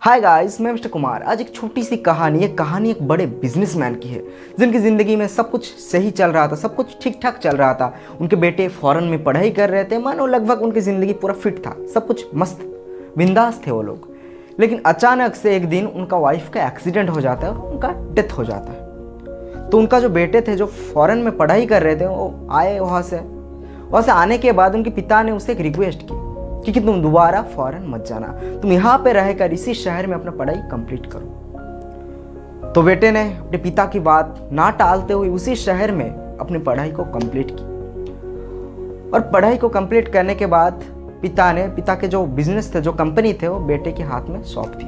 Hi guys, मैं mister Kumar. आज एक छोटी सी कहानी एक बड़े बिजनेसमैन की है जिनकी ज़िंदगी में सब कुछ सही चल रहा था, सब कुछ ठीक ठाक चल रहा था। उनके बेटे फॉरेन में पढ़ाई कर रहे थे, मानो लगभग उनकी ज़िंदगी पूरा फिट था, सब कुछ मस्त बिंदास थे वो लोग। लेकिन अचानक से एक दिन उनका वाइफ का एक्सीडेंट हो जाता है और उनका डेथ हो जाता है। तो उनका जो बेटे थे जो फॉरेन में पढ़ाई कर रहे थे वो आए वहाँ से आने के बाद उनके पिता ने उससे एक रिक्वेस्ट की कि तुम दोबारा फॉरेन मत जाना, तुम यहाँ पे रहकर इसी शहर में अपना पढ़ाई कंप्लीट करो। तो बेटे ने अपने पिता की बात ना टालते हुए उसी शहर में अपनी पढ़ाई को कंप्लीट की। और पढ़ाई को कंप्लीट करने के बाद पिता के जो बिजनेस थे, जो कंपनी थे, वो बेटे के हाथ में सौंप दी।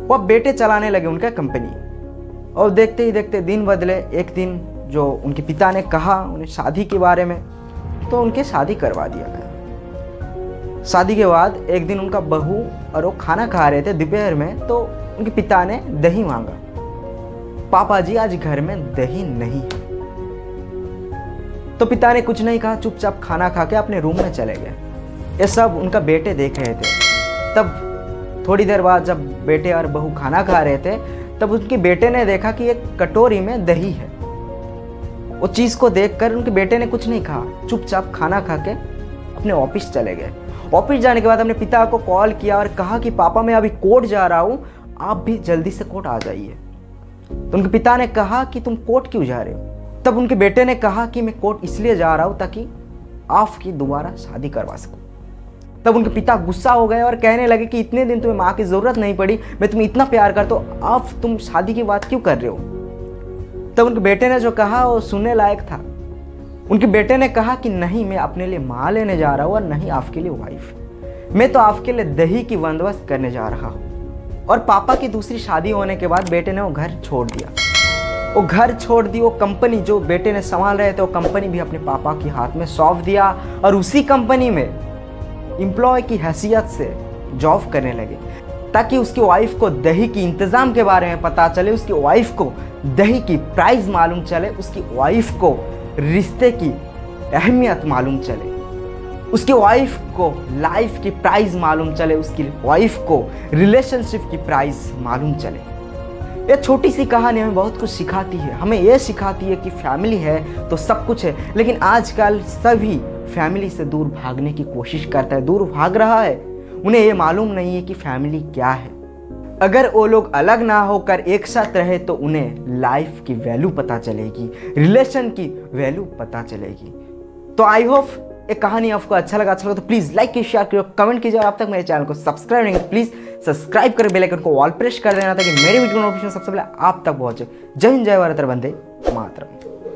वो अब बेटे चलाने लगे उनका कंपनी। और देखते ही देखते दिन बदले। एक दिन जो उनके पिता ने कहा उन्हें शादी के बारे में, तो उनके शादी करवा दिया गया। शादी के बाद एक दिन उनका बहू और वो खाना खा रहे थे दोपहर में, तो उनके पिता ने दही मांगा। पापा जी, आज घर में दही नहीं है। तो पिता ने कुछ नहीं कहा, चुपचाप खाना खा के अपने रूम में चले गए। ये सब उनका बेटे देख रहे थे। तब थोड़ी देर बाद जब बेटे और बहू खाना खा रहे थे, तब उनके बेटे ने देखा कि एक कटोरी में दही है। वो चीज़ को देखकर उनके बेटे ने कुछ नहीं कहा, चुपचाप खाना खा के अपने ऑफिस चले गए। ऑफिस जाने के बाद अपने पिता को कॉल किया और कहा कि पापा, मैं अभी कोर्ट जा रहा हूँ, आप भी जल्दी से कोर्ट आ जाइए। तो उनके पिता ने कहा कि तुम कोर्ट क्यों जा रहे हो? तब उनके बेटे ने कहा कि मैं कोर्ट इसलिए जा रहा हूँ ताकि आपकी दोबारा शादी करवा सकूँ। तब उनके पिता गुस्सा हो गए और कहने लगे कि इतने दिन तुम्हें माँ की ज़रूरत नहीं पड़ी, मैं तुम्हें इतना प्यार करता हूँ, अब तुम शादी की बात क्यों कर रहे हो? तब उनके बेटे ने जो कहा वो सुनने लायक था। उनके बेटे ने कहा कि नहीं, मैं अपने लिए माँ लेने जा रहा हूँ और नहीं आपके लिए वाइफ। मैं तो आपके लिए दही की बंदोबस्त करने जा रहा हूँ। और पापा की दूसरी शादी होने के बाद बेटे ने वो घर छोड़ दिया। वो घर छोड़ दी। वो कंपनी जो बेटे ने संभाल रहे थे, वो कंपनी भी अपने पापा के हाथ में सौंप दिया और उसी कंपनी में एम्प्लॉय की हैसियत से जॉब करने लगे, ताकि उसकी वाइफ को दही की इंतज़ाम के बारे में पता चले, उसकी वाइफ को दही की प्राइस मालूम चले, उसकी वाइफ को रिश्ते की अहमियत मालूम चले, उसकी वाइफ को लाइफ की प्राइस मालूम चले, उसकी वाइफ को रिलेशनशिप की प्राइस मालूम चले। ये छोटी सी कहानी हमें बहुत कुछ सिखाती है। हमें ये सिखाती है कि फैमिली है तो सब कुछ है, लेकिन आजकल सभी फैमिली से दूर भागने की कोशिश करता है, दूर भाग रहा है। उन्हें ये मालूम नहीं है कि फैमिली क्या है। अगर वो लोग अलग ना होकर एक साथ रहे तो उन्हें लाइफ की वैल्यू पता चलेगी, रिलेशन की वैल्यू पता चलेगी। तो आई होप ये कहानी आपको अच्छा लगा तो प्लीज़ लाइक कीजिए, शेयर कीजिए, कमेंट कीजिए। और अब तक मेरे चैनल को सब्सक्राइब नहीं, प्लीज़ सब्सक्राइब कर बेल आइकन को ऑल प्रेस कर देना ताकि मेरी वीडियो नोटिफिकेशन सबसे पहले आप तक पहुंचे। जय हिंद, जय भारत, वंदे मातरम।